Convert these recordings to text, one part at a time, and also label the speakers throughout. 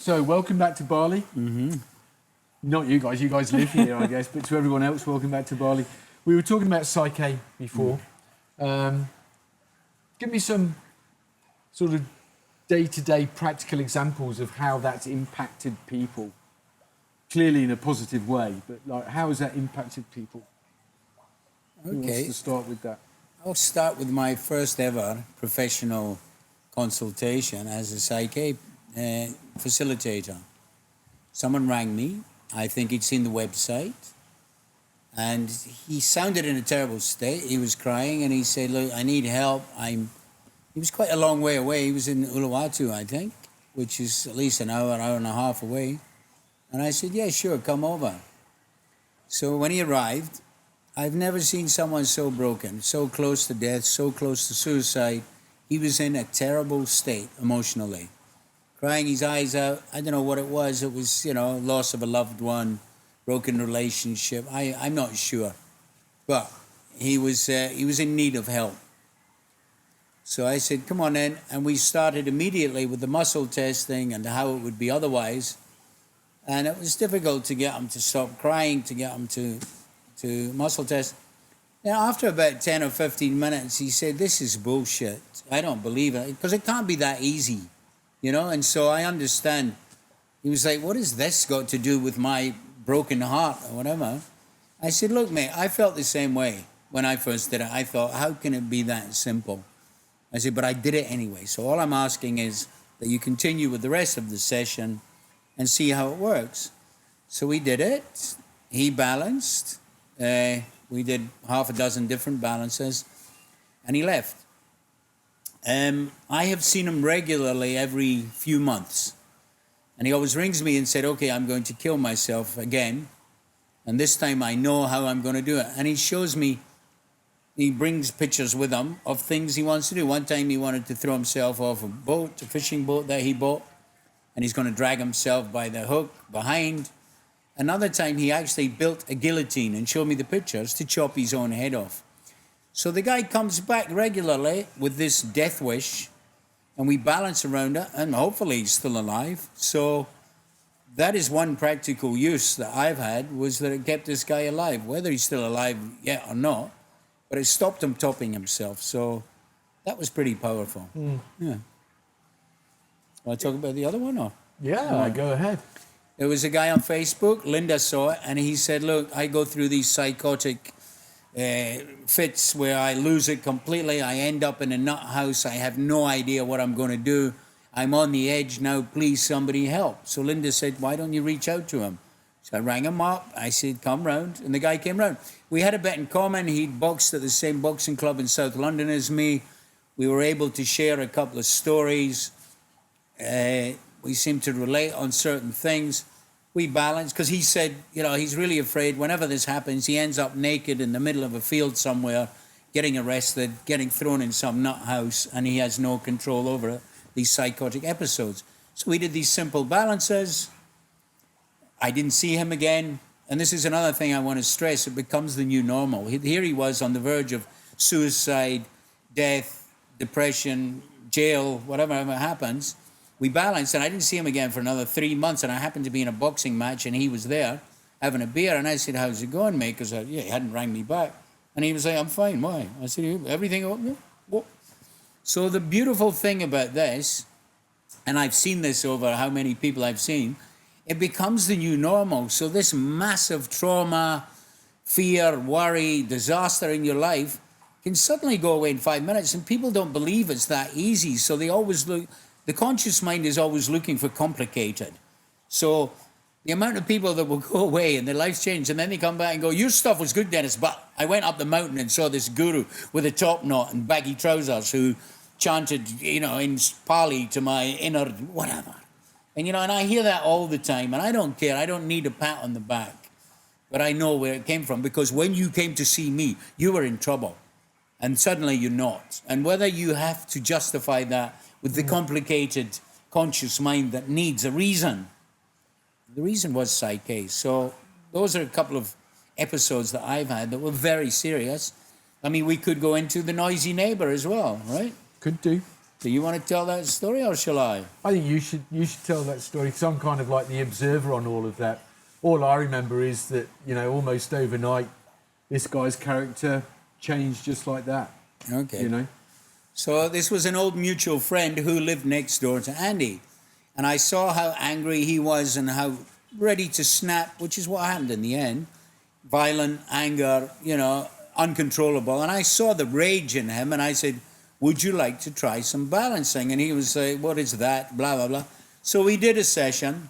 Speaker 1: So, welcome back to Bali.
Speaker 2: Mm-hmm.
Speaker 1: Not you guys live here, I guess, but to everyone else, welcome back to Bali. We were talking about PSYCH-K before. Give me some sort of day-to-day practical examples of how that's impacted people. Clearly in a positive way, but like, how has that impacted people? Who wants to start with that?
Speaker 2: I'll start with my first ever professional consultation as a PSYCH-K facilitator. Someone rang me. I think he'd seen the website. And he sounded in a terrible state. He was crying and he said, look, I need help. He was quite a long way away. He was in Uluwatu, I think, which is at least an hour and a half away. And I said, yeah, sure, come over. So when he arrived, I've never seen someone so broken, so close to death, so close to suicide. He was in a terrible state emotionally, crying his eyes out. I don't know what it was. It was, loss of a loved one, broken relationship. I'm not sure. But he was in need of help. So I said, come on in. And we started immediately with the muscle testing and how it would be otherwise. And it was difficult to get him to stop crying, to get him to muscle test. Now, after about 10 or 15 minutes, he said, this is bullshit. I don't believe it, because it can't be that easy, And so I understand. He was like, what has this got to do with my broken heart or whatever? I said, look, mate, I felt the same way when I first did it. I thought, how can it be that simple? I said, but I did it anyway. So all I'm asking is that you continue with the rest of the session and see how it works. So we did it. He balanced. We did half a dozen different balances, and he left. I have seen him regularly every few months, and he always rings me and said, okay, I'm going to kill myself again, and this time I know how I'm going to do it. And he shows me, he brings pictures with him of things he wants to do. One time he wanted to throw himself off a boat, a fishing boat that he bought, and he's going to drag himself by the hook behind. Another time he actually built a guillotine and showed me the pictures to chop his own head off. So the guy comes back regularly with this death wish, and we balance around it, and hopefully he's still alive. So that is one practical use that I've had, was that it kept this guy alive, whether he's still alive yet or not, but it stopped him topping himself. So that was pretty powerful. Yeah. Want to talk about the other one? Or?
Speaker 1: Yeah, go ahead.
Speaker 2: There was a guy on Facebook, Linda saw it, and he said, look, I go through these psychotic fits where I lose it completely. I end up in a nut house. I have no idea what I'm going to do. I'm on the edge now. Please, somebody help. So Linda said, why don't you reach out to him? So I rang him up. I said, come round. And the guy came round. We had a bit in common. He'd boxed at the same boxing club in South London as me. We were able to share a couple of stories. We seemed to relate on certain things. We balanced, because he said, he's really afraid whenever this happens, he ends up naked in the middle of a field somewhere, getting arrested, getting thrown in some nut house, and he has no control over it, these psychotic episodes. So we did these simple balances. I didn't see him again. And this is another thing I want to stress. It becomes the new normal. Here he was on the verge of suicide, death, depression, jail, whatever happens. We balanced, and I didn't see him again for another 3 months, and I happened to be in a boxing match, and he was there having a beer, and I said, how's it going, mate? Because he hadn't rang me back. And he was like, I'm fine, why? I said, everything okay? What? So the beautiful thing about this, and I've seen this over how many people I've seen, it becomes the new normal. So this massive trauma, fear, worry, disaster in your life can suddenly go away in 5 minutes, and people don't believe it's that easy, so they always look. The conscious mind is always looking for complicated. So the amount of people that will go away and their lives change, and then they come back and go, your stuff was good, Dennis, but I went up the mountain and saw this guru with a top knot and baggy trousers who chanted, in Pali to my inner whatever. And, and I hear that all the time, and I don't care. I don't need a pat on the back. But I know where it came from, because when you came to see me, you were in trouble. And suddenly you're not. And whether you have to justify that with the complicated conscious mind that needs a reason. The reason was PSYCH-K. So those are a couple of episodes that I've had that were very serious. I mean, we could go into the noisy neighbor as well, right?
Speaker 1: Could do.
Speaker 2: Do you want to tell that story or shall I?
Speaker 1: I think you should tell that story because I'm kind of like the observer on all of that. All I remember is that, you know, almost overnight, this guy's character changed just like that.
Speaker 2: Okay.
Speaker 1: You know?
Speaker 2: So this was an old mutual friend who lived next door to Andy. And I saw how angry he was and how ready to snap, which is what happened in the end. Violent, anger, you know, uncontrollable. And I saw the rage in him and I said, would you like to try some balancing? And he was like, what is that? Blah, blah, blah. So we did a session.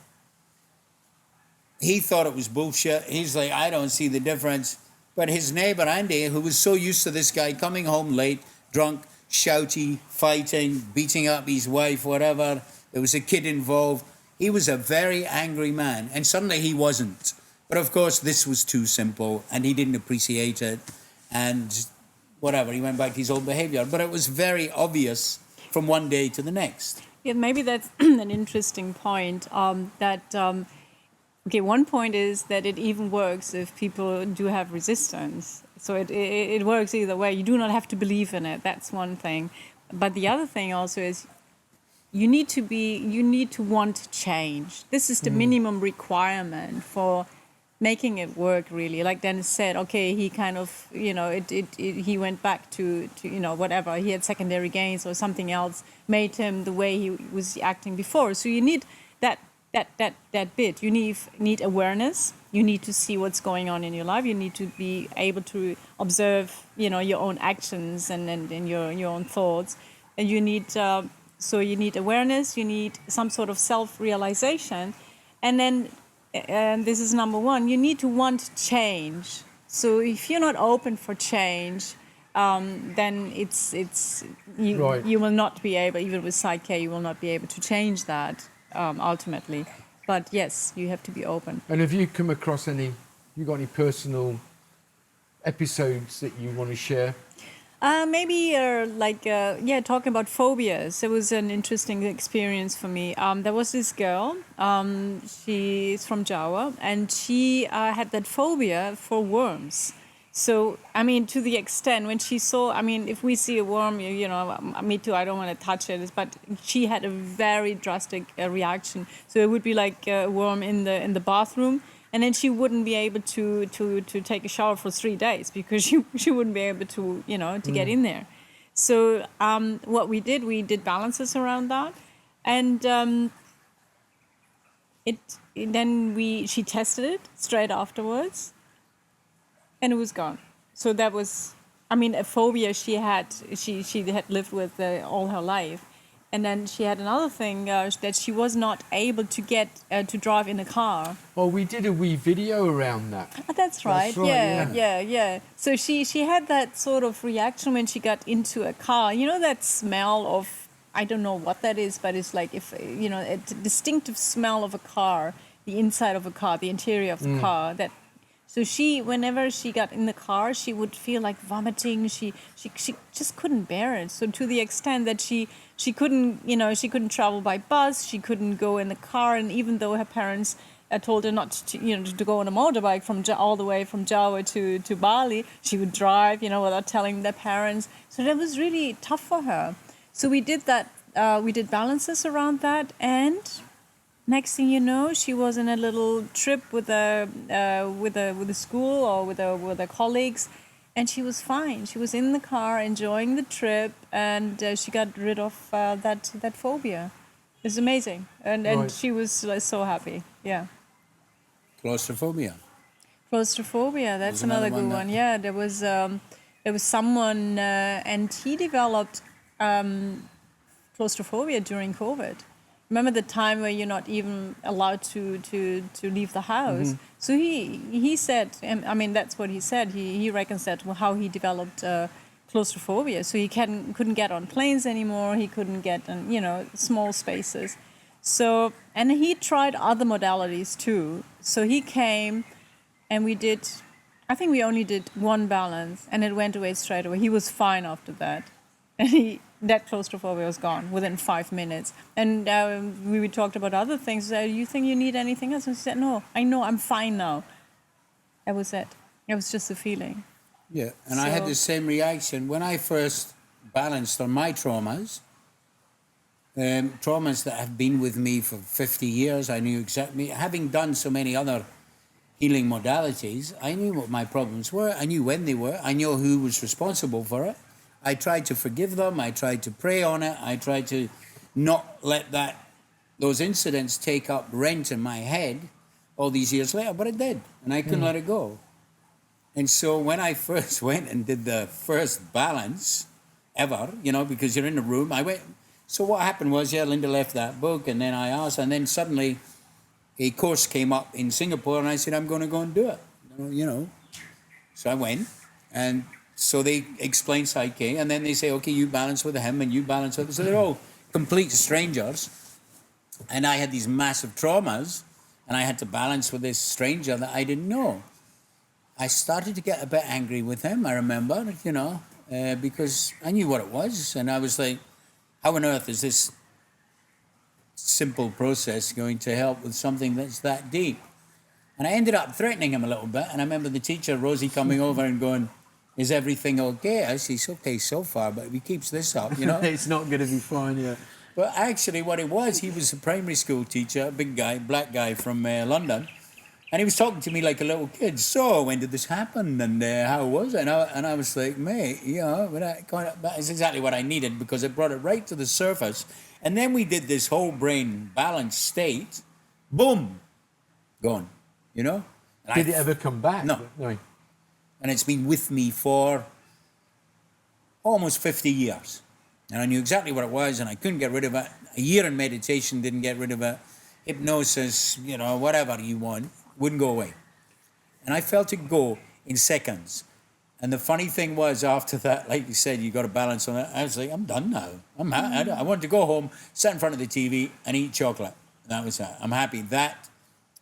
Speaker 2: He thought it was bullshit. He's like, I don't see the difference. But his neighbor, Andy, who was so used to this guy coming home late, drunk, shouty, fighting, beating up his wife, whatever. There was a kid involved. He was a very angry man. And suddenly he wasn't. But of course, this was too simple and he didn't appreciate it. And whatever, he went back to his old behavior. But it was very obvious from one day to the next.
Speaker 3: Yeah, maybe that's an interesting point. Okay, one point is that it even works if people do have resistance. So it works either way. You do not have to believe in it. That's one thing. But the other thing also is you need to want change. This is the minimum requirement for making it work, really. Like Dennis said, okay, he kind of, you know, he went back to, you know, whatever. He had secondary gains or something else made him the way he was acting before. So you need that bit. You need awareness. You need to see what's going on in your life. You need to be able to observe, you know, your own actions and your own thoughts. And you need you need awareness. You need some sort of self-realization, and then this is number one. You need to want change. So if you're not open for change, then you will not be able, even with PSYCH-K, you will not be able to change that. Ultimately, but yes, you have to be open.
Speaker 1: And have you come across you got any personal episodes that you want to share?
Speaker 3: Maybe talking about phobias. It was an interesting experience for me. There was this girl, she's from Jawa, and she had that phobia for worms. So, I mean, to the extent when she saw, I mean, if we see a worm, you know, me too, I don't want to touch it, but she had a very drastic reaction. So it would be like a worm in the bathroom, and then she wouldn't be able to take a shower for 3 days because she wouldn't be able to, you know, to get in there. So what we did balances around that, and she tested it straight afterwards. And it was gone. So that was, I mean, a phobia she had lived with all her life. And then she had another thing that she was not able to get to drive in a car.
Speaker 1: Oh, we did a wee video around that.
Speaker 3: Oh, that's right. Yeah. So she had that sort of reaction when she got into a car. You know that smell of, I don't know what that is, but it's like, if you know, a distinctive smell of a car, the inside of a car, the interior of the car, that. So whenever she got in the car, she would feel like vomiting. She just couldn't bear it. So to the extent that she couldn't travel by bus, she couldn't go in the car, and even though her parents told her not to go on a motorbike all the way from Jawa to Bali, she would drive, you know, without telling their parents. So that was really tough for her. So we did that. We did balances around that, and next thing you know, she was in a little trip with a school or with her colleagues, and she was fine. She was in the car enjoying the trip, and she got rid of that phobia. It's amazing, and she was so happy. Yeah.
Speaker 2: Claustrophobia.
Speaker 3: Claustrophobia. That's another good one. Yeah, there was someone, and he developed claustrophobia during COVID. Remember the time where you're not even allowed to leave the house? Mm-hmm. So he said, I mean, that's what he said. He reckons that how he developed claustrophobia. So he couldn't get on planes anymore. He couldn't get on, you know, small spaces. So, and he tried other modalities too. So he came, and I think we only did one balance, and it went away straight away. He was fine after that. And that claustrophobia was gone within 5 minutes. And we talked about other things. You think you need anything else? And he said, no, I know, I'm fine now. That was it. It was just a feeling.
Speaker 2: Yeah, and I had the same reaction. When I first balanced on my traumas, traumas that have been with me for 50 years. I knew exactly, having done so many other healing modalities, I knew what my problems were. I knew when they were. I knew who was responsible for it. I tried to forgive them. I tried to pray on it. I tried to not let those incidents take up rent in my head all these years later, but it did, and I couldn't let it go. And so when I first went and did the first balance ever, because you're in the room, I went. So what happened was, Linda left that book, and then I asked, and then suddenly a course came up in Singapore, and I said, I'm going to go and do it, So I went, and so they explain PSYCH-K, and then they say, okay, you balance with him, and you balance with him. So they're all complete strangers, and I had these massive traumas, and I had to balance with this stranger that I didn't know. I started to get a bit angry with him, I remember, because I knew what it was, and I was like, how on earth is this simple process going to help with something that's that deep? And I ended up threatening him a little bit, and I remember the teacher, Rosie, coming over and going, is everything okay? I said, it's okay so far, but if he keeps this up,
Speaker 1: It's not going to be fine, yeah.
Speaker 2: But actually what it was, he was a primary school teacher, a big guy, black guy from London, and he was talking to me like a little kid. So when did this happen, and how was it? And I was like, mate, that is exactly what I needed, because it brought it right to the surface. And then we did this whole brain balanced state, boom, gone, And
Speaker 1: Did it ever come back?
Speaker 2: No. And it's been with me for almost 50 years. And I knew exactly what it was, and I couldn't get rid of it. A year in meditation didn't get rid of it. Hypnosis, whatever you want, wouldn't go away. And I felt it go in seconds. And the funny thing was, after that, like you said, you got to balance on it. I was like, I'm done now. I wanted to go home, sit in front of the TV, and eat chocolate. That was that. I'm happy. That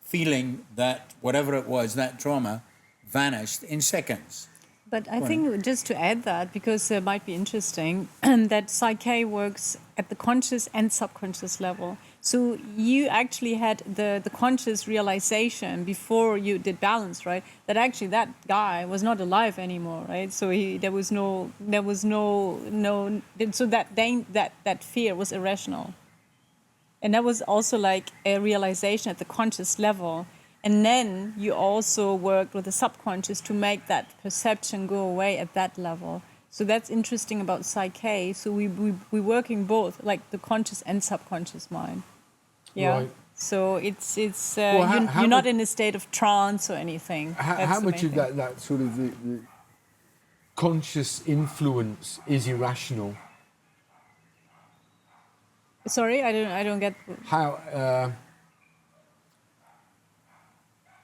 Speaker 2: feeling, that whatever it was, that trauma, vanished in seconds.
Speaker 3: But I think just to add that, because it might be interesting, that PSYCH-K works at the conscious and subconscious level. So you actually had the conscious realization before you did balance, right? That actually that guy was not alive anymore, right? So so that fear was irrational. And that was also like a realization at the conscious level. And then you also worked with the subconscious to make that perception go away at that level. So that's interesting about PSYCH-K. So we're working both, like the conscious and subconscious mind. Yeah. Right. So it's you're not in a state of trance or anything.
Speaker 1: How much of that sort of the conscious influence is irrational?
Speaker 3: Sorry, I don't get
Speaker 1: how.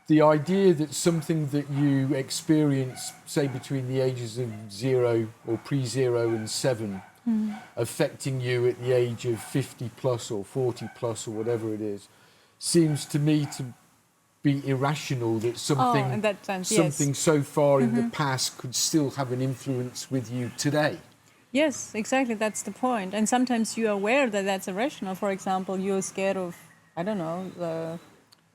Speaker 1: The idea that something that you experience, say between the ages of 0 or pre-0 and 7, affecting you at the age of 50 plus or 40 plus or whatever it is, seems to me to be irrational, that something,
Speaker 3: in that sense,
Speaker 1: something
Speaker 3: yes.
Speaker 1: so far in the past could still have an influence with you today.
Speaker 3: Yes, exactly, that's the point. And sometimes you are aware that that's irrational. For example, you're scared of, I don't know,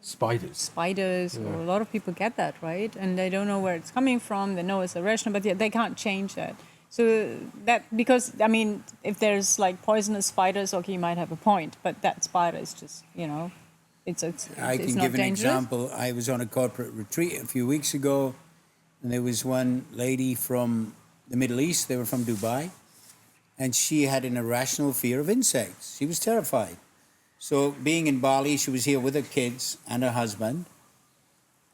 Speaker 3: Spiders,
Speaker 1: yeah.
Speaker 3: Or a lot of people get that, right? And they don't know where it's coming from. They know it's irrational, but they can't change that. So that, because, I mean, if there's like poisonous spiders, okay, you might have a point, but that spider is just, it's
Speaker 2: I can
Speaker 3: not
Speaker 2: give an
Speaker 3: dangerous.
Speaker 2: example. I was on a corporate retreat a few weeks ago, and there was one lady from the Middle East. They were from Dubai, and she had an irrational fear of insects. She was terrified. So being in Bali, she was here with her kids and her husband,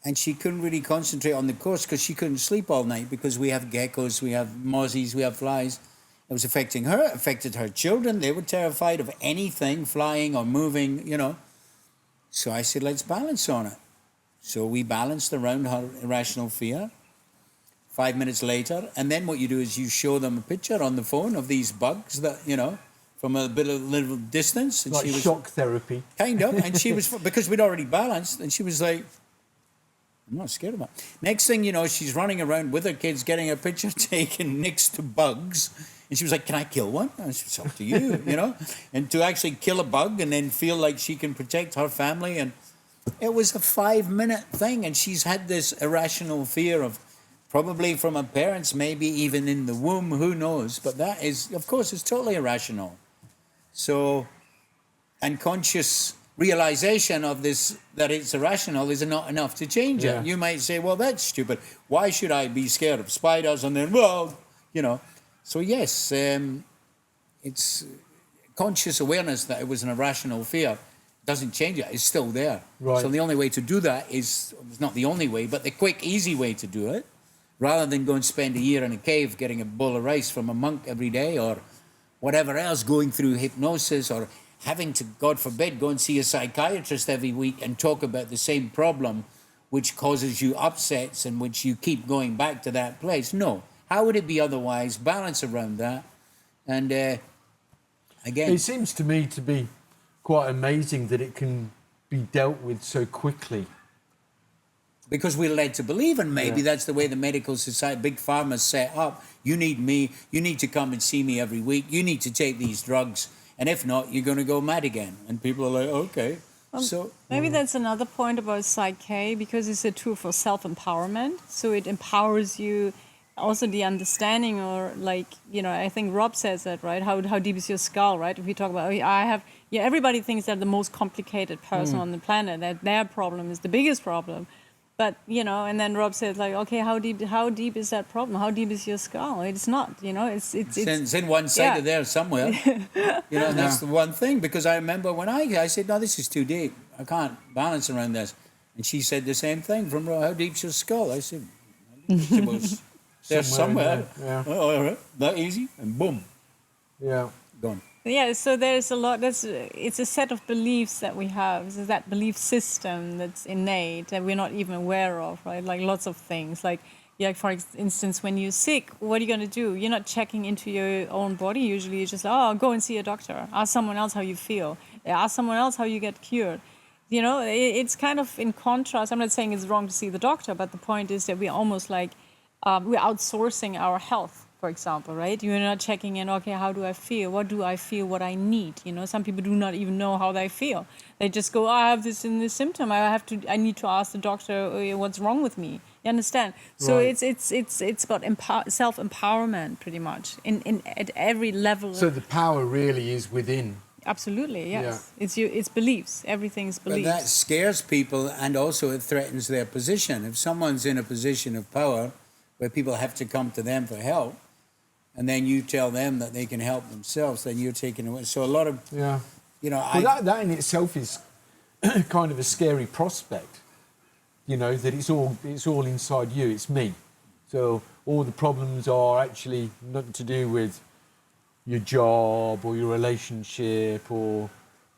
Speaker 2: and she couldn't really concentrate on the course because she couldn't sleep all night, because we have geckos, we have mozzies, we have flies. It was affecting her, it affected her children. They were terrified of anything flying or moving, So I said, let's balance on it. So we balanced around her irrational fear. 5 minutes later, and then what you do is you show them a picture on the phone of these bugs that, from a little distance. And
Speaker 1: like
Speaker 2: she was,
Speaker 1: shock therapy.
Speaker 2: Kind of. And she was, because we'd already balanced, and she was like, I'm not scared of that. Next thing you know, she's running around with her kids, getting a picture taken next to bugs. And she was like, can I kill one? I said, it's up to you, And to actually kill a bug and then feel like she can protect her family. And it was a 5-minute thing. And she's had this irrational fear of, probably from her parents, maybe even in the womb, who knows. But that is, of course, it's totally irrational. So and conscious realization of this, that it's irrational, is not enough to change
Speaker 1: Yeah.
Speaker 2: it. You might say, well, that's stupid. Why should I be scared of spiders? And then, well, you know. So yes, it's conscious awareness that it was an irrational fear doesn't change it. It's still there.
Speaker 1: Right.
Speaker 2: So the only way to do that is, it's not the only way, but the quick, easy way to do it, rather than go and spend a year in a cave getting a bowl of rice from a monk every day, or whatever else, going through hypnosis, or having to, God forbid, go and see a psychiatrist every week and talk about the same problem, which causes you upsets and which you keep going back to that place. No. How would it be otherwise? Balance around that. And again...
Speaker 1: It seems to me to be quite amazing that it can be dealt with so quickly.
Speaker 2: Because we're led to believe, and maybe that's the way the medical society, big pharma's set up. You need me, you need to come and see me every week, you need to take these drugs, and if not, you're going to go mad again. And people are like, okay. So
Speaker 3: maybe that's another point about PSYCH-K, because it's a tool for self-empowerment. So it empowers you. Also the understanding, or like, you know, I think Rob says that, right? How deep is your skull, right? If we talk about, everybody thinks they're the most complicated person on the planet, that their problem is the biggest problem. But, you know, and then Rob says, like, okay, how deep is that problem? How deep is your skull? It's not, you know, it's
Speaker 2: in one side of there somewhere. You know, and that's the one thing. Because I remember when I said, no, this is too deep. I can't balance around this. And she said the same thing from Rob, how deep's your skull? I said, it was there somewhere.
Speaker 1: Yeah.
Speaker 2: Oh, all right, that easy, and boom.
Speaker 1: Yeah.
Speaker 2: Gone.
Speaker 3: Yeah, so there's a lot. It's a set of beliefs that we have. It's that belief system that's innate that we're not even aware of, right? Like lots of things. Like for instance, when you're sick, what are you going to do? You're not checking into your own body. Usually, you're just go and see a doctor. Ask someone else how you feel. Ask someone else how you get cured. You know, it's kind of in contrast. I'm not saying it's wrong to see the doctor, but the point is that we're almost like we're outsourcing our health. For example, right? You're not checking in, okay, how do I feel? What do I feel? What I need? You know, some people do not even know how they feel. They just go, I have this and this symptom. I need to ask the doctor what's wrong with me. You understand? So
Speaker 1: Right.
Speaker 3: it's about self-empowerment pretty much at every level.
Speaker 1: So the power really is within.
Speaker 3: Absolutely, yes. It's beliefs. Everything's
Speaker 2: But
Speaker 3: beliefs.
Speaker 2: that scares people, and also it threatens their position. If someone's in a position of power where people have to come to them for help, and then you tell them that they can help themselves, then you're taking away. So a lot of, you know,
Speaker 1: Well, that in itself is kind of a scary prospect. You know, that it's all inside you. It's me. So all the problems are actually nothing to do with your job or your relationship or,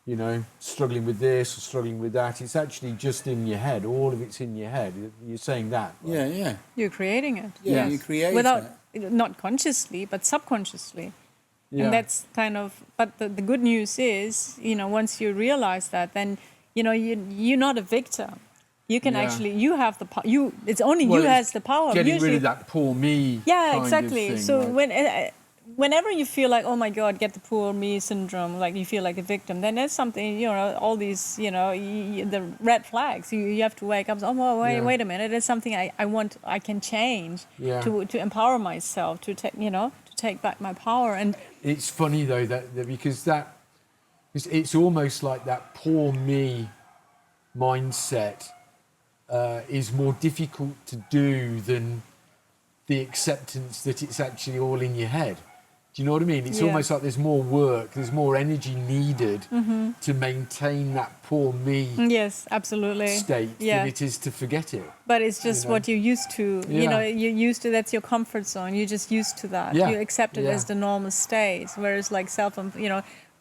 Speaker 1: you know, struggling with this or struggling with that. It's actually just in your head. All of it's in your head. You're saying that. Right?
Speaker 2: yeah.
Speaker 3: You're creating it.
Speaker 2: Yeah,
Speaker 1: Yes.
Speaker 2: you create
Speaker 3: Without,
Speaker 2: that.
Speaker 3: not consciously, but subconsciously.
Speaker 1: Yeah.
Speaker 3: And that's kind of, but the good news is, you know, once you realize that, then, you know, you're not a victim. You can actually, you have the power. It's only you has the power.
Speaker 1: Getting
Speaker 3: Usually,
Speaker 1: rid of that poor me.
Speaker 3: yeah,
Speaker 1: kind
Speaker 3: exactly.
Speaker 1: Of thing,
Speaker 3: So
Speaker 1: right?
Speaker 3: whenever you feel like, oh my God, get the poor me syndrome, like you feel like a victim, then there's something, you know, all these, you know, the red flags. You have to wake up. Oh, well, wait a minute. There's something I can change to empower myself, to take back my power. And
Speaker 1: It's funny though that because it's almost like that poor me mindset is more difficult to do than the acceptance that it's actually all in your head. Do you know what I mean? It's almost like there's more work, there's more energy needed to maintain that poor me
Speaker 3: yes, absolutely.
Speaker 1: state than it is to forget it.
Speaker 3: But it's just what you're used to. You
Speaker 1: Yeah.
Speaker 3: know, you're used to, that's your comfort zone. You're just used to that.
Speaker 1: Yeah.
Speaker 3: You accept it as the normal state. Whereas like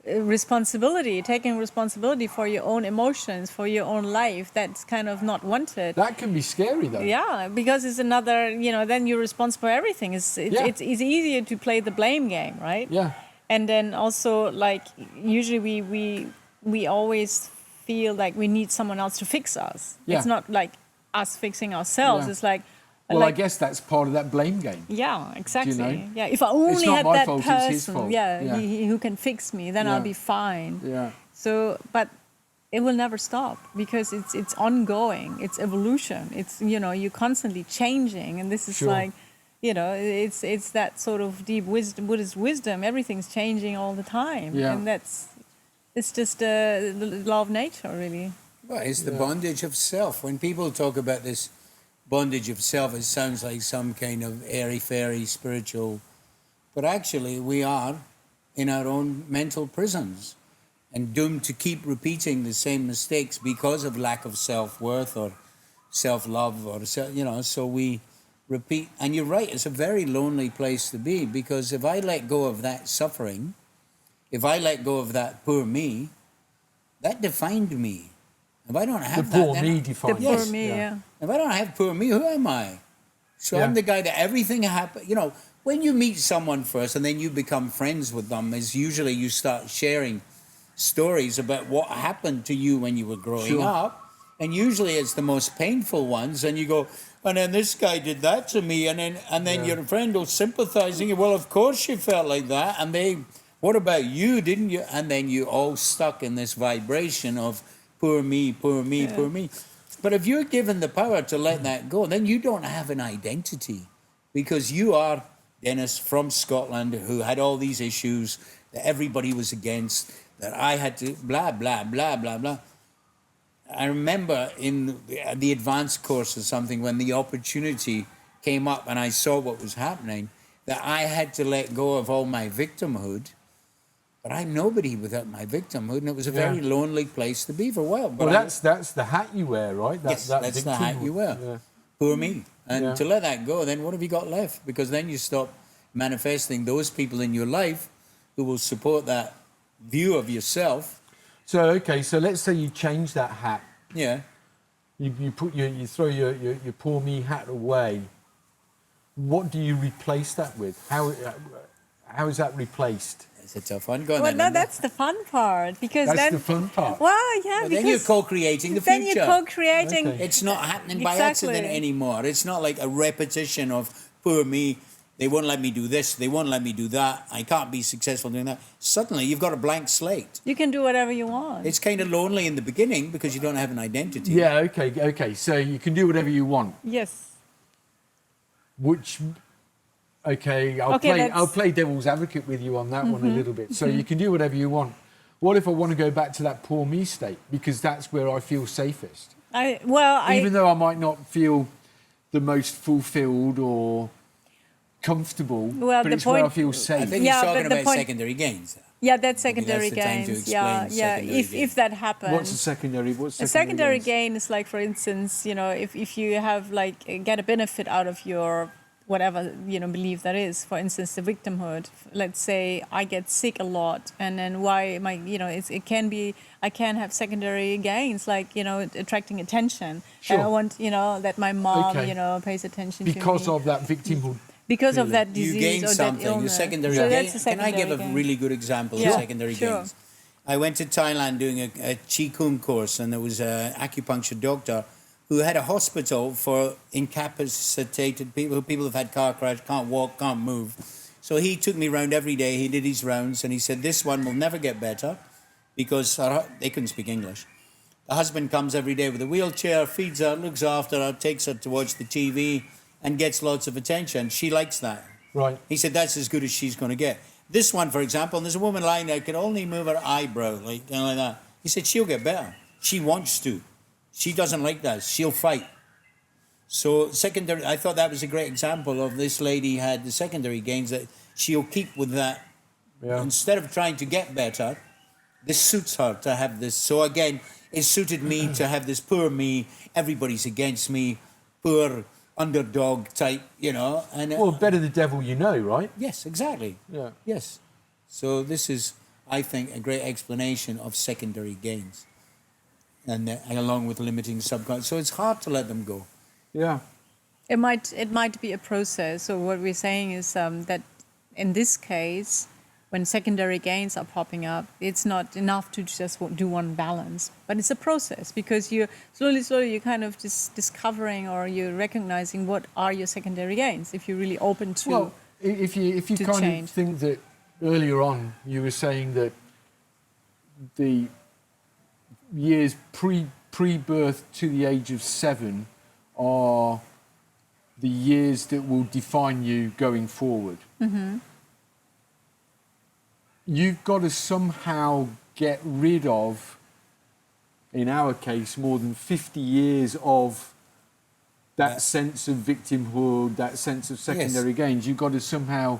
Speaker 3: responsibility, taking responsibility for your own emotions, for your own life, that's kind of not wanted.
Speaker 1: That can be scary though.
Speaker 3: Yeah, because it's another, you know, then you're responsible for everything. It's easier to play the blame game, right?
Speaker 1: Yeah.
Speaker 3: And then also, like, usually we always feel like we need someone else to fix us.
Speaker 1: Yeah.
Speaker 3: It's not like us fixing ourselves.
Speaker 1: Yeah.
Speaker 3: It's like,
Speaker 1: Well, I guess that's part of that blame game.
Speaker 3: yeah, exactly.
Speaker 1: Do you know?
Speaker 3: Yeah, if I only
Speaker 1: not
Speaker 3: had
Speaker 1: my
Speaker 3: that
Speaker 1: fault,
Speaker 3: person,
Speaker 1: it's his fault.
Speaker 3: He who can fix me, then I'll be fine.
Speaker 1: Yeah.
Speaker 3: So, but it will never stop because it's ongoing. It's evolution. It's, you know, you're constantly changing, and this is like, you know, it's that sort of deep wisdom, Buddhist wisdom. Everything's changing all the time,
Speaker 1: Yeah.
Speaker 3: and that's, It's just the law of nature, really.
Speaker 2: Well, it's the bondage of self. When people talk about this bondage of self, it sounds like some kind of airy-fairy spiritual. But actually, we are in our own mental prisons and doomed to keep repeating the same mistakes because of lack of self-worth or self-love or, so we repeat. And you're right, it's a very lonely place to be, because if I let go of that suffering, if I let go of that poor me, that defined me. If I don't have
Speaker 1: The
Speaker 2: that,
Speaker 1: poor
Speaker 2: then
Speaker 1: me
Speaker 3: The
Speaker 1: defines
Speaker 3: poor
Speaker 1: us.
Speaker 3: me, yeah.
Speaker 2: if I don't have poor me, who am I? So
Speaker 1: Yeah.
Speaker 2: I'm the guy that everything happens. When you meet someone first and then you become friends with them, is usually you start sharing stories about what happened to you when you were growing
Speaker 1: Sure.
Speaker 2: up. And usually it's the most painful ones. And you go, and then this guy did that to me. And then
Speaker 1: Yeah.
Speaker 2: your friend will sympathizing. Well, of course you felt like that. And what about you? Didn't you? And then you all stuck in this vibration of poor me, poor me,
Speaker 3: Yeah.
Speaker 2: poor me. But if you're given the power to let that go, then you don't have an identity, because you are Dennis from Scotland who had all these issues that everybody was against, that I had to blah, blah, blah, blah, blah. I remember in the advanced course or something, when the opportunity came up and I saw what was happening, that I had to let go of all my victimhood. But I'm nobody without my victimhood, and it was a very lonely place to be for a while. But
Speaker 1: Well, that's the hat you wear, right?
Speaker 2: yes, that's the hat you wear.
Speaker 1: Yeah.
Speaker 2: Poor me. And
Speaker 1: Yeah.
Speaker 2: to let that go, then what have you got left? Because then you stop manifesting those people in your life who will support that view of yourself.
Speaker 1: So okay, so let's say you change that hat.
Speaker 2: Yeah.
Speaker 1: You throw your poor me hat away. What do you replace that with? How is that replaced?
Speaker 2: It's a tough one. Go on
Speaker 3: Well,
Speaker 2: then,
Speaker 3: no,
Speaker 2: Linda.
Speaker 3: that's the fun part, because
Speaker 1: That's
Speaker 3: then
Speaker 1: the fun part.
Speaker 3: Well, yeah,
Speaker 2: Well,
Speaker 3: because
Speaker 2: then you're co-creating the
Speaker 3: then
Speaker 2: future.
Speaker 3: you're co-creating.
Speaker 1: Okay.
Speaker 2: It's not happening by
Speaker 3: Exactly.
Speaker 2: accident anymore. It's not like a repetition of poor me. They won't let me do this. They won't let me do that. I can't be successful doing that. Suddenly, you've got a blank slate.
Speaker 3: You can do whatever you want.
Speaker 2: It's kind of lonely in the beginning because you don't have an identity.
Speaker 1: Yeah, okay. So you can do whatever you want.
Speaker 3: Yes.
Speaker 1: Which, okay, I'll play devil's advocate with you on that one a little bit. So you can do whatever you want. What if I want to go back to that poor me state, because that's where I feel safest? Even though I might not feel the most fulfilled or comfortable,
Speaker 3: Well,
Speaker 1: but
Speaker 3: the
Speaker 1: it's where I
Speaker 3: point-
Speaker 1: feel
Speaker 2: I
Speaker 1: safe.
Speaker 2: think
Speaker 3: Yeah,
Speaker 2: he's
Speaker 3: but
Speaker 2: talking
Speaker 3: the
Speaker 2: about
Speaker 3: point-
Speaker 2: secondary gains.
Speaker 3: Yeah, that's
Speaker 2: Maybe that's
Speaker 3: secondary
Speaker 2: the time to
Speaker 3: gains. Yeah,
Speaker 2: explain
Speaker 3: yeah.
Speaker 2: secondary
Speaker 3: If
Speaker 2: gains.
Speaker 3: that happens.
Speaker 1: What's a secondary?
Speaker 3: A secondary
Speaker 1: gains?
Speaker 3: gain is like, for instance, if you have get a benefit out of your whatever belief that is. For instance, the victimhood. Let's say I get sick a lot, and then why am I? It can be I can have secondary gains, like attracting attention.
Speaker 1: Sure.
Speaker 3: And I want that my mom
Speaker 1: Okay.
Speaker 3: pays attention to me
Speaker 1: Because of that victimhood.
Speaker 3: because of
Speaker 1: feeling.
Speaker 3: that
Speaker 2: You
Speaker 3: disease
Speaker 2: gain
Speaker 3: or that
Speaker 2: something. Your
Speaker 3: illness.
Speaker 2: secondary
Speaker 3: So
Speaker 2: gain.
Speaker 3: that's a
Speaker 2: Can I give
Speaker 3: secondary
Speaker 2: a
Speaker 3: gain.
Speaker 2: really good example
Speaker 3: Yeah,
Speaker 2: of secondary
Speaker 3: sure.
Speaker 2: gains? I went to Thailand doing a Qigong course, and there was an acupuncture doctor who had a hospital for incapacitated people who've had car crash, can't walk, can't move. So he took me around every day. He did his rounds, and he said, this one will never get better, because they couldn't speak English. The husband comes every day with a wheelchair, feeds her, looks after her, takes her to watch the TV, and gets lots of attention. She likes that.
Speaker 1: Right.
Speaker 2: He said, that's as good as she's going to get. This one, for example, there's a woman lying there, can only move her eyebrow, like that. He said, she'll get better. She wants to. She doesn't like that. She'll fight. So secondary, I thought that was a great example of this lady had the secondary gains, that she'll keep with that.
Speaker 1: Yeah.
Speaker 2: Instead of trying to get better, this suits her to have this. So again, it suited me to have this poor me, everybody's against me, poor underdog type, And
Speaker 1: Well, better the devil you know, right?
Speaker 2: yes, exactly.
Speaker 1: Yeah.
Speaker 2: Yes. So this is, I think, a great explanation of secondary gains, and along with limiting subconscious. So it's hard to let them go.
Speaker 1: Yeah.
Speaker 3: It might be a process. So what we're saying is that in this case, when secondary gains are popping up, it's not enough to just do one balance, but it's a process, because you're slowly you're kind of just discovering, or you're recognizing what are your secondary gains if you're really open to.
Speaker 1: Well, if you
Speaker 3: to
Speaker 1: kind
Speaker 3: change.
Speaker 1: of think that earlier on you were saying that the years pre-birth to the age of 7 are the years that will define you going forward. Mm-hmm. You've got to somehow get rid of, in our case, more than 50 years of that sense of victimhood, that sense of secondary gains. You've somehow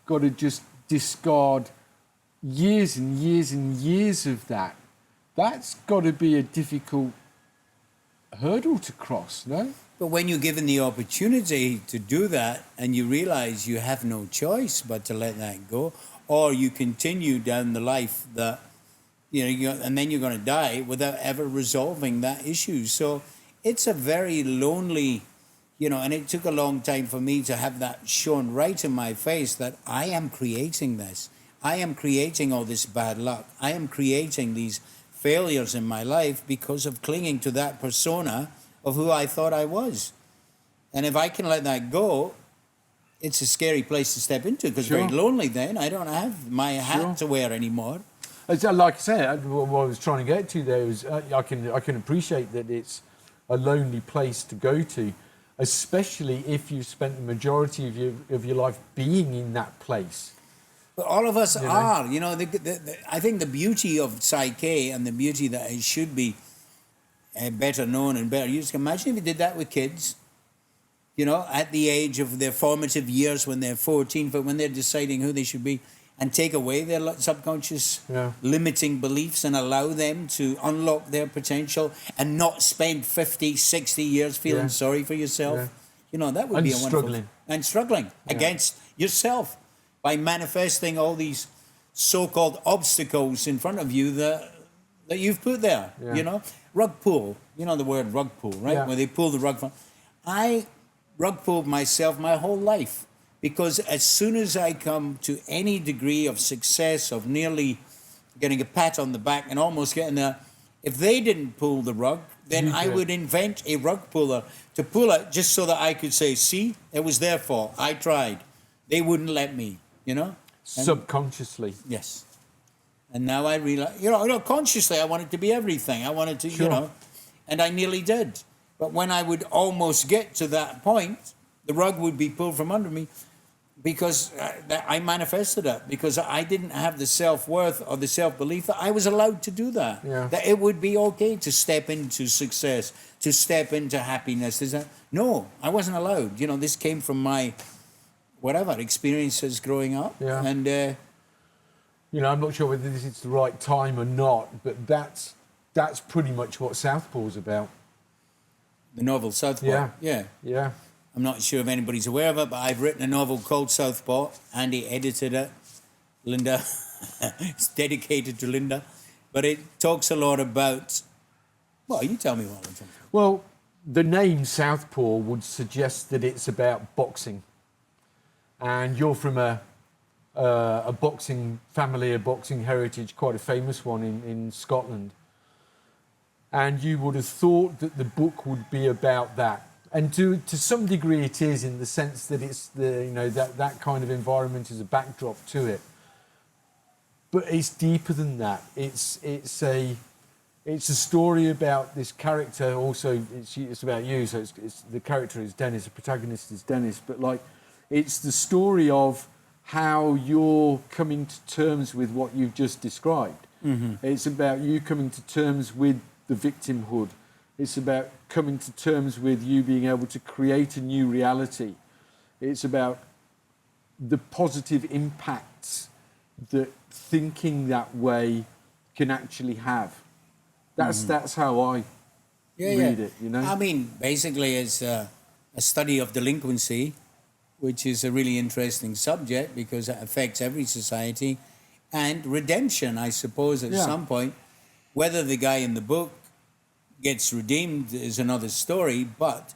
Speaker 1: got to just discard years and years and years of that. That's got to be a difficult hurdle to cross, no?
Speaker 2: But when you're given the opportunity to do that and you realize you have no choice but to let that go, or you continue down the life that, and then you're going to die without ever resolving that issue. So it's a very lonely, and it took a long time for me to have that shown right in my face that I am creating this. I am creating all this bad luck. I am creating these failures in my life because of clinging to that persona of who I thought I was. And if I can let that go, it's a scary place to step into because very lonely then. I don't have my hat to wear anymore.
Speaker 1: Like I said, what I was trying to get to there is I can appreciate that it's a lonely place to go to, especially if you've spent the majority of your life being in that place.
Speaker 2: But all of us are. I think the beauty of PSYCH-K and the beauty that it should be better known and better used. Imagine if you did that with kids, at the age of their formative years when they're 14, but when they're deciding who they should be, and take away their subconscious limiting beliefs and allow them to unlock their potential and not spend 50, 60 years feeling sorry for yourself. That would be a wonderful... And struggling against yourself by manifesting all these so-called obstacles in front of you that you've put there, Rug pull, the word rug pull, right?
Speaker 1: Yeah.
Speaker 2: Where they pull the rug from. I rug pulled myself my whole life because as soon as I come to any degree of success, of nearly getting a pat on the back and almost getting there, if they didn't pull the rug, then I would invent a rug puller to pull it just so that I could say, see, it was their fault. I tried. They wouldn't let me,
Speaker 1: Subconsciously.
Speaker 2: Yes. And now I realize, consciously I wanted to be everything. I wanted to, and I nearly did. But when I would almost get to that point, the rug would be pulled from under me because I manifested it, because I didn't have the self-worth or the self-belief that I was allowed to do that.
Speaker 1: Yeah.
Speaker 2: That it would be okay to step into success, to step into happiness. No, I wasn't allowed. This came from my, experiences growing up.
Speaker 1: Yeah.
Speaker 2: And...
Speaker 1: I'm not sure whether this is the right time or not, but that's pretty much what Southpaw's about.
Speaker 2: The novel Southpaw?
Speaker 1: Yeah.
Speaker 2: I'm not sure if anybody's aware of it, but I've written a novel called Southpaw. Andy edited it. Linda, it's dedicated to Linda. But it talks a lot about... Well, you tell me what I'm talking about.
Speaker 1: Well, the name Southpaw would suggest that it's about boxing. And you're from a boxing family, a boxing heritage, quite a famous one in Scotland. And you would have thought that the book would be about that. And to some degree it is, in the sense that it's that kind of environment is a backdrop to it. But it's deeper than that. It's a story about this character. Also, it's about you. So it's the character is Dennis, the protagonist is Dennis. But it's the story of how you're coming to terms with what you've just described. Mm-hmm. It's about you coming to terms with the victimhood. It's about coming to terms with you being able to create a new reality. It's about the positive impacts that thinking that way can actually have. That's how I read it,
Speaker 2: I mean, basically it's a study of delinquency, which is a really interesting subject because it affects every society, and redemption, I suppose, at some point. Whether the guy in the book gets redeemed is another story, but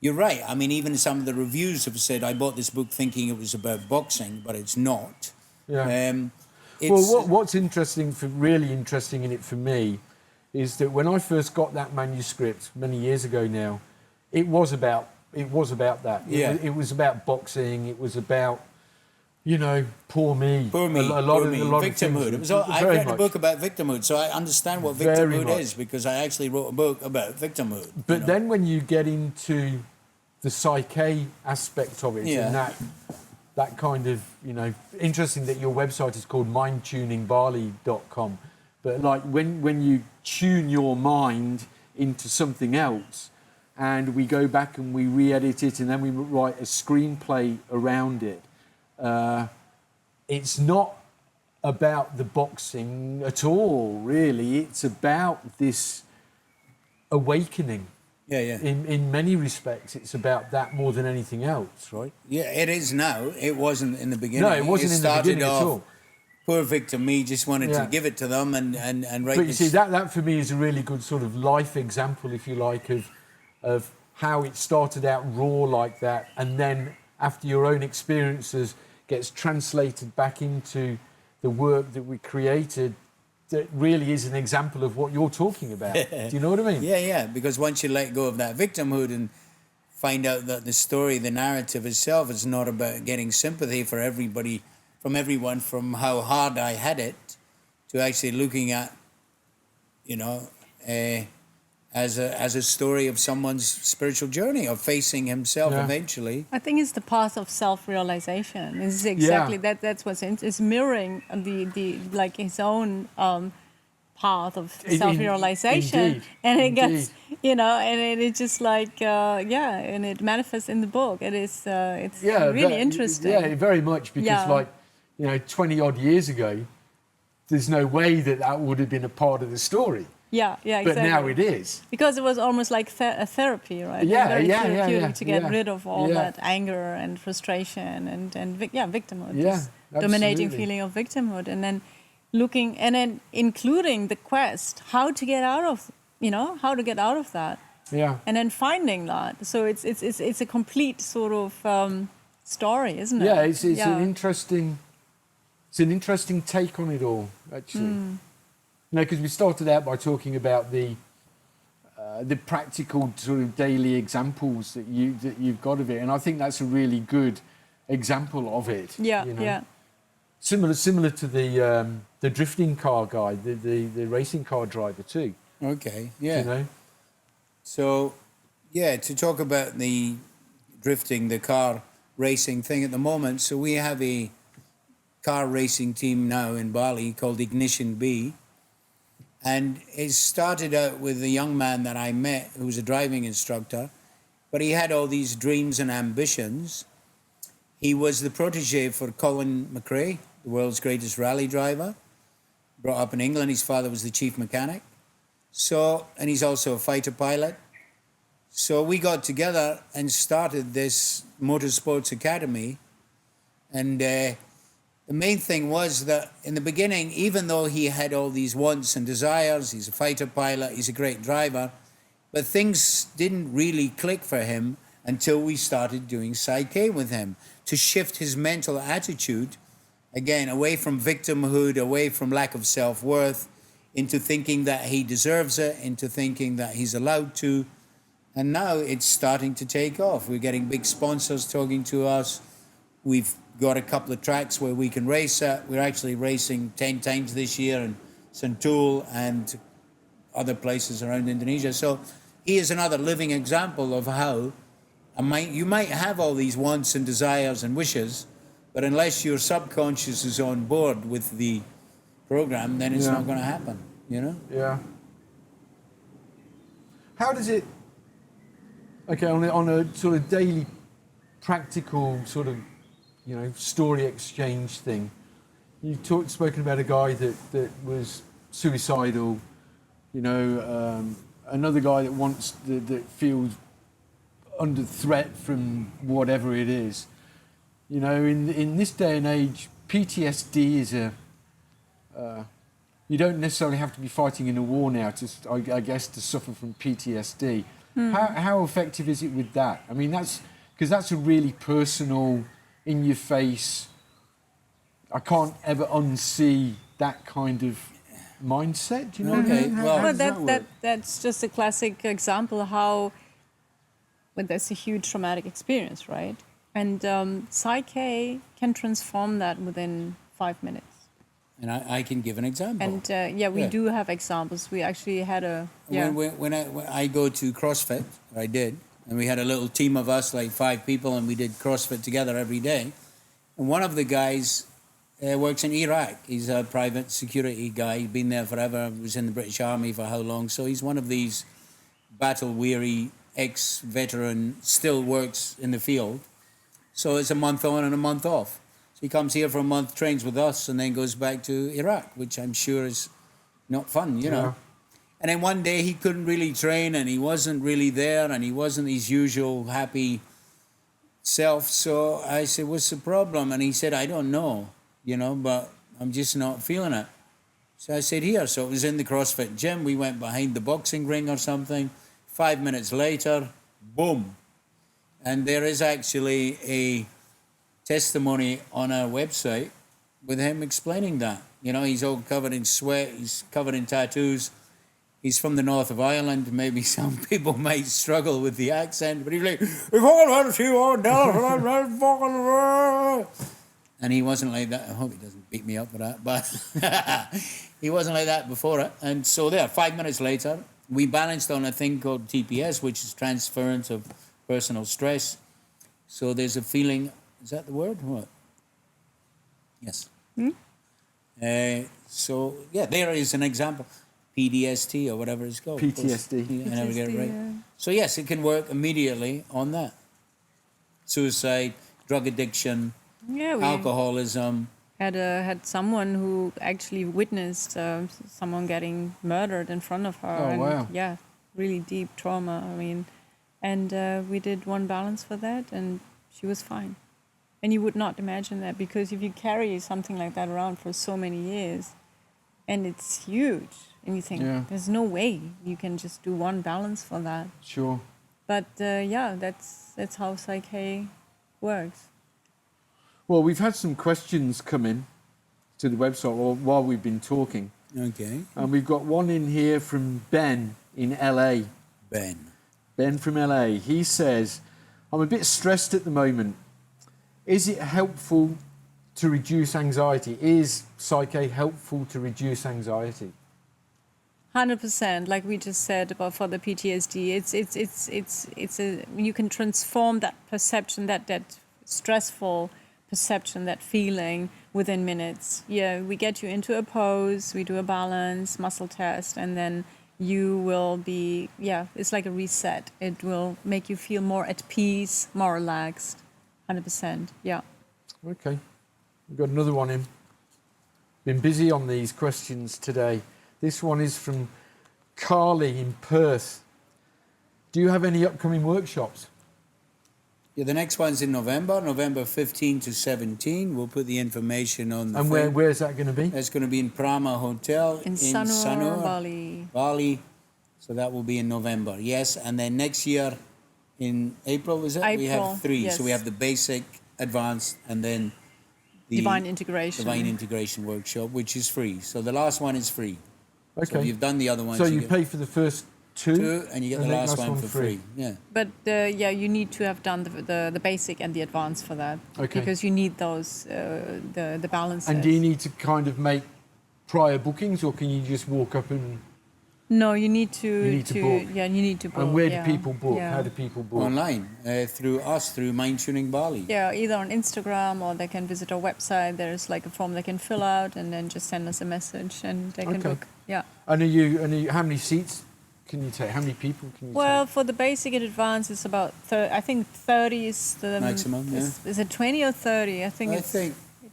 Speaker 2: you're right. I mean, even some of the reviews have said, I bought this book thinking it was about boxing, but it's not.
Speaker 1: Yeah. What's really interesting in it for me is that when I first got that manuscript many years ago now, it was about that. It was about boxing. It was about, poor me.
Speaker 2: Poor me.
Speaker 1: A lot of
Speaker 2: victimhood. I've written a book about victimhood, so I understand what victimhood is because I actually wrote a book about victimhood.
Speaker 1: But then when you get into the PSYCH-K aspect of it, and that kind of, interesting that your website is called mindtuningbali.com. But like when you tune your mind into something else, and we go back and we re-edit it, and then we write a screenplay around it, it's not about the boxing at all, really. It's about this awakening.
Speaker 2: Yeah.
Speaker 1: In many respects, it's about that more than anything else, right?
Speaker 2: Yeah, it is now. It wasn't in the beginning.
Speaker 1: No, it wasn't in the beginning at all.
Speaker 2: Poor victim, me just wanted to give it to them and write.
Speaker 1: But you see, that for me is a really good sort of life example, if you like, of how it started out raw like that, and then after your own experiences gets translated back into the work that we created. That really is an example of what you're talking about. Do you know what I mean?
Speaker 2: Yeah. Because once you let go of that victimhood and find out that the story, the narrative itself, is not about getting sympathy for everybody, from everyone, from how hard I had it, to actually looking at, as a story of someone's spiritual journey of facing himself eventually.
Speaker 3: I think it's the path of self-realization. It's exactly that. That's what's it's mirroring the like his own path of self-realization,
Speaker 1: indeed,
Speaker 3: and it
Speaker 1: indeed.
Speaker 3: gets and it's just like and it manifests in the book. It is it's really interesting.
Speaker 1: Yeah, very much, because 20 odd years ago, there's no way that would have been a part of the story.
Speaker 3: Yeah, exactly.
Speaker 1: But now it is.
Speaker 3: Because it was almost like a therapy, right? Very therapeutic to get rid of all that anger and frustration and victimhood. This dominating feeling of victimhood. And then including the quest, how to get out of that.
Speaker 1: Yeah.
Speaker 3: And then finding that. So it's a complete sort of story, isn't it?
Speaker 1: Yeah, it's an interesting take on it all, actually. Because we started out by talking about the practical sort of daily examples that you've got of it, and I think that's a really good example of it.
Speaker 3: Yeah.
Speaker 1: Similar to the drifting car guy, the racing car driver too.
Speaker 2: Okay. Yeah. So, to talk about the drifting, the car racing thing at the moment. So we have a car racing team now in Bali called IgnitionB. And it started out with a young man that I met who was a driving instructor, but he had all these dreams and ambitions. He was the protege for Colin McRae, the world's greatest rally driver, brought up in England. His father was the chief mechanic. And he's also a fighter pilot. So we got together and started this motorsports academy. And the main thing was that in the beginning, even though he had all these wants and desires, he's a fighter pilot, he's a great driver, but things didn't really click for him until we started doing PSYCH-K with him to shift his mental attitude, again, away from victimhood, away from lack of self-worth, into thinking that he deserves it, into thinking that he's allowed to. And now it's starting to take off. We're getting big sponsors talking to us. We've got a couple of tracks where we can race at. We're actually racing 10 times this year in Sentul and other places around Indonesia. So he is another living example of how you might have all these wants and desires and wishes, but unless your subconscious is on board with the program, then it's not going to happen,
Speaker 1: Yeah. How does it... Okay, on a sort of daily practical sort of story exchange thing. You've spoken about a guy that was suicidal, another guy that feels under threat from whatever it is. In this day and age, PTSD is you don't necessarily have to be fighting in a war now I guess to suffer from PTSD. How effective is it with that? I mean, that's a really personal, in your face, I can't ever unsee that kind of mindset. Do you know what I mean?
Speaker 2: Well,
Speaker 3: that's just a classic example of how that's a huge traumatic experience, right? And PSYCH-K can transform that within 5 minutes.
Speaker 2: And I can give an example.
Speaker 3: And we do have examples. We actually had
Speaker 2: When I go to CrossFit, I did, and we had a little team of us, like 5 people, and we did CrossFit together every day. And one of the guys works in Iraq. He's a private security guy. He's been there forever. Was in the British Army for how long? So he's one of these battle-weary ex-veteran, still works in the field. So it's a month on and a month off. So he comes here for a month, trains with us, and then goes back to Iraq, which I'm sure is not fun, you know. And then one day he couldn't really train, and he wasn't really there, and he wasn't his usual happy self. So I said, what's the problem? And he said, I don't know, you know, but I'm just not feeling it. So I said, here. So it was in the CrossFit gym. We went behind the boxing ring or something. 5 minutes later, boom. And there is actually a testimony on our website with him explaining that. You know, he's all covered in sweat. He's covered in tattoos. He's from the north of Ireland. Maybe some people might struggle with the accent, but he's like, if I had a few old dollars, and he wasn't like that. I hope he doesn't beat me up for that, but he wasn't like that before it. And so there, 5 minutes later, we balanced on a thing called TPS, which is transference of personal stress. So there's a feeling, is that the word? What? Yes. So, yeah, there is an example. PDST or whatever it's called.
Speaker 1: PTSD.
Speaker 2: I never get it right. So, yes, it can work immediately on that. Suicide, drug addiction, alcoholism.
Speaker 3: Had someone who actually witnessed someone getting murdered in front of her.
Speaker 1: Oh, wow.
Speaker 3: Yeah, really deep trauma. I mean, and we did one balance for that, and she was fine. And you would not imagine that, because if you carry something like that around for so many years, and it's huge, and you think, there's no way you can just do one balance for that.
Speaker 1: Sure.
Speaker 3: But that's how PSYCH-K works.
Speaker 1: Well, we've had some questions come in to the website while we've been talking.
Speaker 2: Okay.
Speaker 1: And we've got one in here from Ben in LA. Ben from LA. He says, I'm a bit stressed at the moment. Is it helpful to reduce anxiety? Is PSYCH-K helpful to reduce anxiety?
Speaker 3: 100%, like we just said about for the PTSD, it's you can transform that perception, that stressful perception, that feeling within minutes. Yeah, we get you into a pose, we do a balance, muscle test, and then you will be, it's like a reset. It will make you feel more at peace, more relaxed. 100%, yeah.
Speaker 1: Okay, we've got another one in. Been busy on these questions today. This one is from Carly in Perth. Do you have any upcoming workshops?
Speaker 2: Yeah, the next one's in November 15 to 17. We'll put the information on the
Speaker 1: And where's that going to be?
Speaker 2: It's going to be in Prama Hotel
Speaker 3: in Sanur,
Speaker 2: Bali. So that will be in November. Yes, and then next year in April, is it? We have 3.
Speaker 3: Yes.
Speaker 2: So we have the basic, advanced, and then the
Speaker 3: Divine Integration
Speaker 2: Workshop, which is free. So the last one is free.
Speaker 1: Okay.
Speaker 2: So if you've done the other ones.
Speaker 1: So you pay for the first two
Speaker 2: and you get the last one for free. Yeah.
Speaker 3: But you need to have done the basic and the advanced for that.
Speaker 1: Okay.
Speaker 3: Because you need those the balances.
Speaker 1: And do you need to kind of make prior bookings, or can you just walk up and?
Speaker 2: No, you need to
Speaker 1: book.
Speaker 3: Yeah, you need to book.
Speaker 1: And where do people book?
Speaker 3: Yeah.
Speaker 1: How do people book?
Speaker 2: Online, through us, through Tuning Bali.
Speaker 3: Yeah, either on Instagram, or they can visit our website. There's like a form they can fill out, and then just send us a message, and they can book. Yeah.
Speaker 1: And are you? How many seats can you take? How many people can you take?
Speaker 3: Well, for the basic and advanced, it's about 30 is the
Speaker 2: maximum. Yeah.
Speaker 3: Is it 20 or 30? I think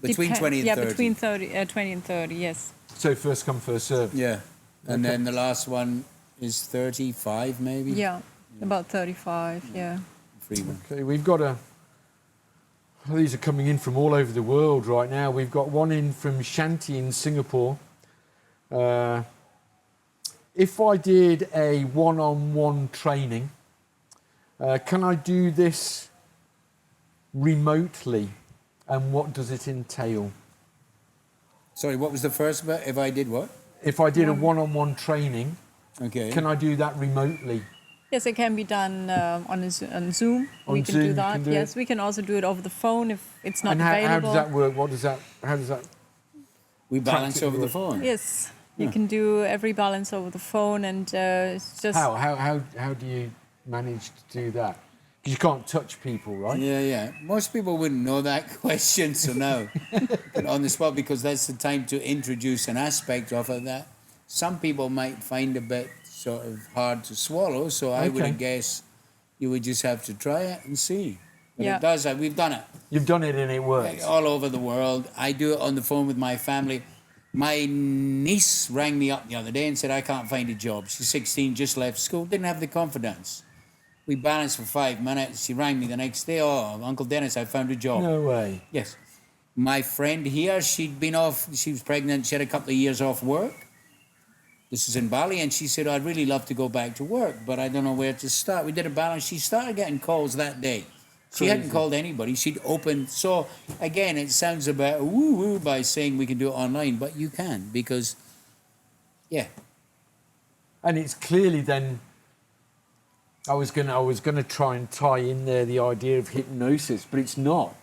Speaker 2: between 20 and 30.
Speaker 3: Yeah, between 20 and 30. Yes.
Speaker 1: So first come, first served.
Speaker 2: Yeah. And then the last one is 35, maybe?
Speaker 3: Yeah, about 35, yeah.
Speaker 2: Free one.
Speaker 1: Okay, we've got these are coming in from all over the world right now. We've got one in from Shanti in Singapore. If I did a one-on-one training, can I do this remotely? And what does it entail?
Speaker 2: Sorry, what was the first bit? If I did what?
Speaker 1: If I did a one-on-one training,
Speaker 2: okay,
Speaker 1: can I do that remotely?
Speaker 3: Yes, it can be done on Zoom. We can do that. Yes, we can also do it over the phone if it's not available.
Speaker 1: And how does that work? How does that?
Speaker 2: We balance over the phone.
Speaker 3: Yes, you can do every balance over the phone, and it's just.
Speaker 1: How do you manage to do that? 'Cause you can't touch people, right?
Speaker 2: Yeah. Most people wouldn't know that question, so no. But on the spot, because that's the time to introduce an aspect of it that some people might find a bit sort of hard to swallow. So I would
Speaker 1: Okay.
Speaker 2: guess you would just have to try it and see. But
Speaker 3: Yeah.
Speaker 2: it does. We've done it
Speaker 1: You've done it and it works.
Speaker 2: all over the world. I do it on the phone with my family. My niece rang me up the other day and said, I can't find a job. She's 16, just left school, didn't have the confidence. We balanced for 5 minutes. She rang me the next day. Oh, Uncle Dennis, I found a job.
Speaker 1: No way.
Speaker 2: Yes. My friend here, she'd been off, she was pregnant, she had a couple of years off work. This is in Bali, and she said, I'd really love to go back to work, but I don't know where to start. We did a balance. She started getting calls that day. She hadn't called anybody. She'd opened. So, again, it sounds a bit woo-woo by saying we can do it online, but you can because, yeah.
Speaker 1: And it's clearly then, I was gonna try and tie in there the idea of hypnosis, but it's not.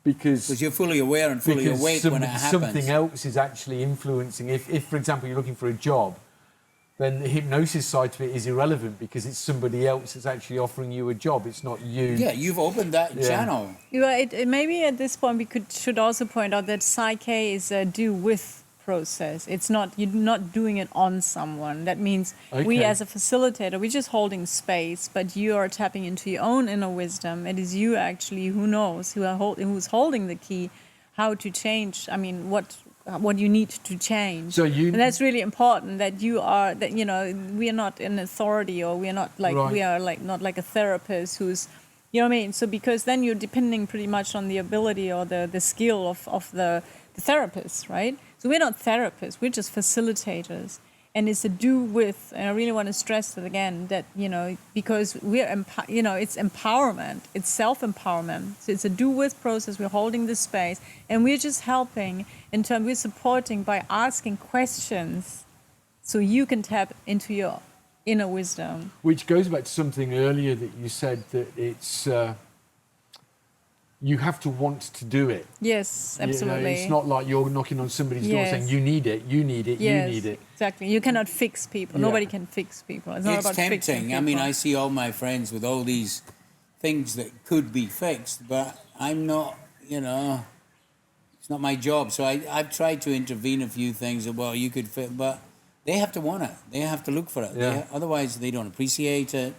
Speaker 1: Because
Speaker 2: you're fully aware and fully awake when it happens.
Speaker 1: Something else is actually influencing. If, for example, you're looking for a job, then the hypnosis side of it is irrelevant because it's somebody else that's actually offering you a job. It's not you.
Speaker 2: Yeah, you've opened that channel.
Speaker 3: Maybe at this point we should also point out that PSYCH-K is a do-with process. It's not, you're not doing it on someone. That means we as a facilitator, we're just holding space, but you are tapping into your own inner wisdom. It is you actually who knows, who's holding the key, how to change. I mean, what you need to change. And that's really important that you are, that, you know, we are not an authority, or we are not like, we are like, not like a therapist who's, you know what I mean? So because then you're depending pretty much on the ability or the skill of the therapist, right? So we're not therapists, we're just facilitators. And it's a do with, and I really want to stress that again, that, you know, because we're, it's empowerment, it's self-empowerment. So it's a do with process, we're holding the space, and we're just helping in terms, we're supporting by asking questions so you can tap into your inner wisdom.
Speaker 1: Which goes back to something earlier that you said, that it's, you have to want to do it.
Speaker 3: Yes, absolutely.
Speaker 1: You know, it's not like you're knocking on somebody's door saying, you need it, you need it, you need it.
Speaker 3: Exactly. You cannot fix people. Nobody can fix people. It's not about
Speaker 2: tempting.
Speaker 3: fixing people.
Speaker 2: I mean, I see all my friends with all these things that could be fixed, but I'm not, you know, it's not my job. So I've tried to intervene a few things that, well, you could fit, but they have to want it. They have to look for it.
Speaker 1: Yeah.
Speaker 2: Otherwise, they don't appreciate it.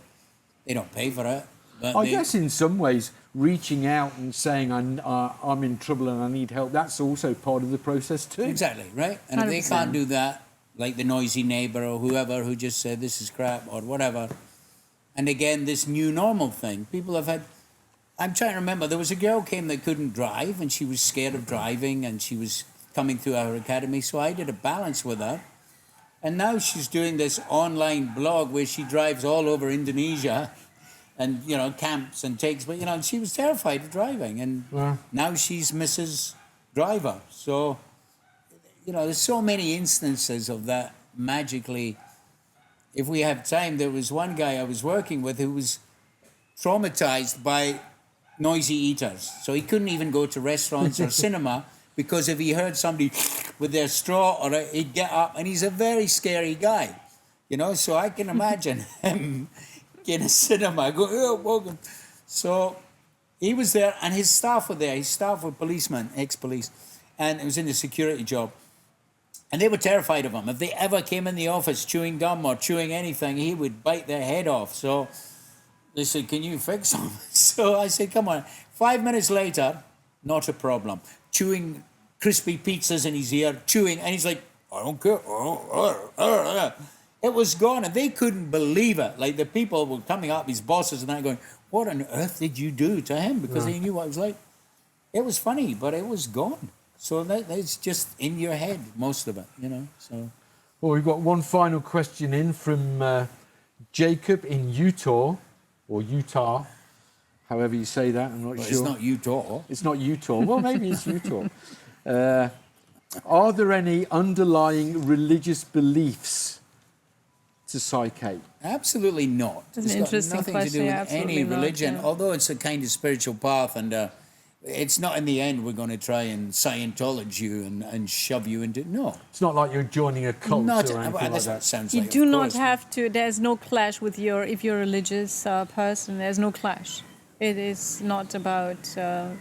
Speaker 2: They don't pay for it. But
Speaker 1: I guess in some ways, reaching out and saying I'm in trouble and I need help, that's also part of the process too.
Speaker 2: Exactly, right? And if they
Speaker 3: 100%.
Speaker 2: can't do that, like the noisy neighbor or whoever who just said this is crap or whatever. And again, this new normal thing. People have had, I'm trying to remember, there was a girl came that couldn't drive and she was scared of driving and she was coming through our academy. So I did a balance with her. And now she's doing this online blog where she drives all over Indonesia and, you know, camps and takes, but, you know, she was terrified of driving. And now she's Mrs. Driver. So, you know, there's so many instances of that magically. If we have time, there was one guy I was working with who was traumatized by noisy eaters. So he couldn't even go to restaurants or cinema because if he heard somebody with their straw, or he'd get up, and he's a very scary guy, you know. So I can imagine him in a cinema, go, oh, welcome. So he was there, and his staff were there. His staff were policemen, ex-police, and it was in a security job. And they were terrified of him. If they ever came in the office chewing gum or chewing anything, he would bite their head off. So they said, can you fix him? So I said, come on. 5 minutes later, not a problem. Chewing crispy pizzas in his ear, chewing, and he's like, I don't care. It was gone, and they couldn't believe it. Like, the people were coming up, his bosses and that, going, what on earth did you do to him? Because they knew what it was like. It was funny, but it was gone. So that's just in your head, most of it, you know. So,
Speaker 1: well, we've got one final question in from Jacob in Utah, or Utah, however you say that, I'm not sure.
Speaker 2: It's not Utah.
Speaker 1: It's not Utah. Well, maybe it's Utah. Are there any underlying religious beliefs to PSYCH-K?
Speaker 2: Absolutely not.
Speaker 3: That's an
Speaker 2: got
Speaker 3: interesting
Speaker 2: nothing
Speaker 3: question.
Speaker 2: to do with
Speaker 3: Absolutely
Speaker 2: any
Speaker 3: not,
Speaker 2: religion,
Speaker 3: yeah.
Speaker 2: although it's a kind of spiritual path, and it's not in the end we're going to try and Scientology you and shove you into. No.
Speaker 1: It's not like you're joining a cult
Speaker 2: Not,
Speaker 1: or anything like
Speaker 2: that's what
Speaker 1: that.
Speaker 2: it sounds
Speaker 3: You
Speaker 2: like.
Speaker 3: do
Speaker 2: of
Speaker 3: not
Speaker 2: course.
Speaker 3: have to, there's no clash with if you're a religious person, there's no clash. It is not about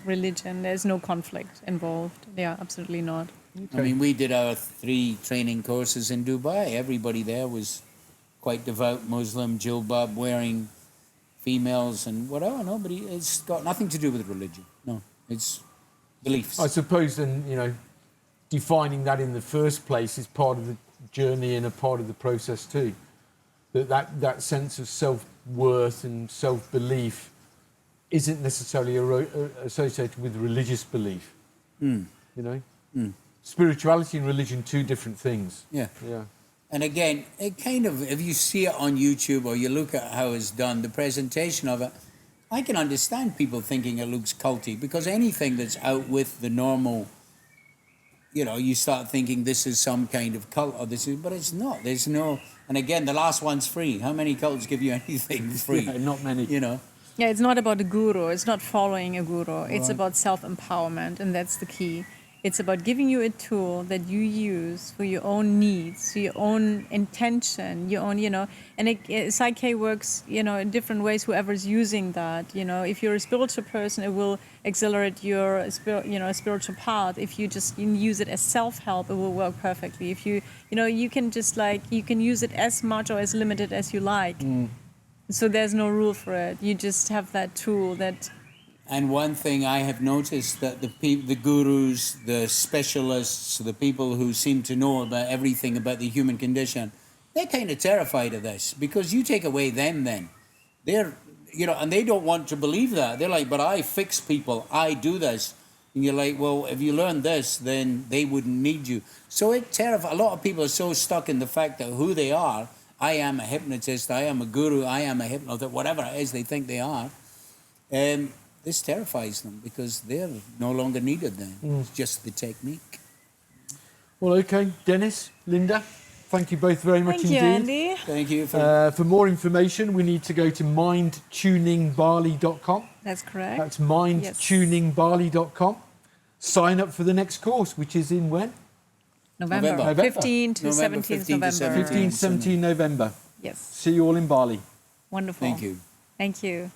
Speaker 3: religion. There's no conflict involved. Yeah, absolutely not.
Speaker 2: I mean, we did our 3 training courses in Dubai. Everybody there was quite devout Muslim, jilbab wearing females and whatever. Nobody, it's got nothing to do with religion. No, it's beliefs.
Speaker 1: I suppose then, defining that in the first place is part of the journey and a part of the process too. That sense of self-worth and self-belief isn't necessarily associated with religious belief. Spirituality and religion, 2 different things.
Speaker 2: Yeah.
Speaker 1: Yeah.
Speaker 2: And again, it kind of, if you see it on YouTube or you look at how it's done, the presentation of it, I can understand people thinking it looks culty, because anything that's out with the normal, you start thinking this is some kind of cult or this is, but it's not. There's no, and again, the last one's free. How many cults give you anything free?
Speaker 1: Yeah, not many.
Speaker 3: Yeah, it's not about a guru. It's not following a guru. It's about self-empowerment, and that's the key. It's about giving you a tool that you use for your own needs, for your own intention, your own, and PSYCH-K works, in different ways, whoever's using that, If you're a spiritual person, it will accelerate your, spiritual path. If you just use it as self-help, it will work perfectly. If you can just you can use it as much or as limited as you like. So there's no rule for it. You just have that tool that...
Speaker 2: And one thing I have noticed that the gurus, the specialists, the people who seem to know about everything about the human condition, they're kind of terrified of this, because you take away them then. They're, and they don't want to believe that. They're like, but I fix people, I do this. And you're like, well, if you learn this, then they wouldn't need you. So it terrifies. A lot of people are so stuck in the fact that who they are, I am a hypnotist, I am a guru, I am a hypnotist, whatever it is they think they are. This terrifies them, because they're no longer needed then. It's just the technique.
Speaker 1: Well, okay, Dennis, Linda, thank you both very much indeed.
Speaker 3: Thank you, Andy.
Speaker 2: Thank you.
Speaker 1: For more information, we need to go to mindtuningbali.com.
Speaker 3: That's correct.
Speaker 1: That's mindtuningbali.com. Sign up for the next course, which is in when?
Speaker 3: November. 15 to 17th November.
Speaker 1: 15, 17 November.
Speaker 3: Yes.
Speaker 1: See you all in Bali.
Speaker 3: Wonderful.
Speaker 2: Thank you.
Speaker 3: Thank you.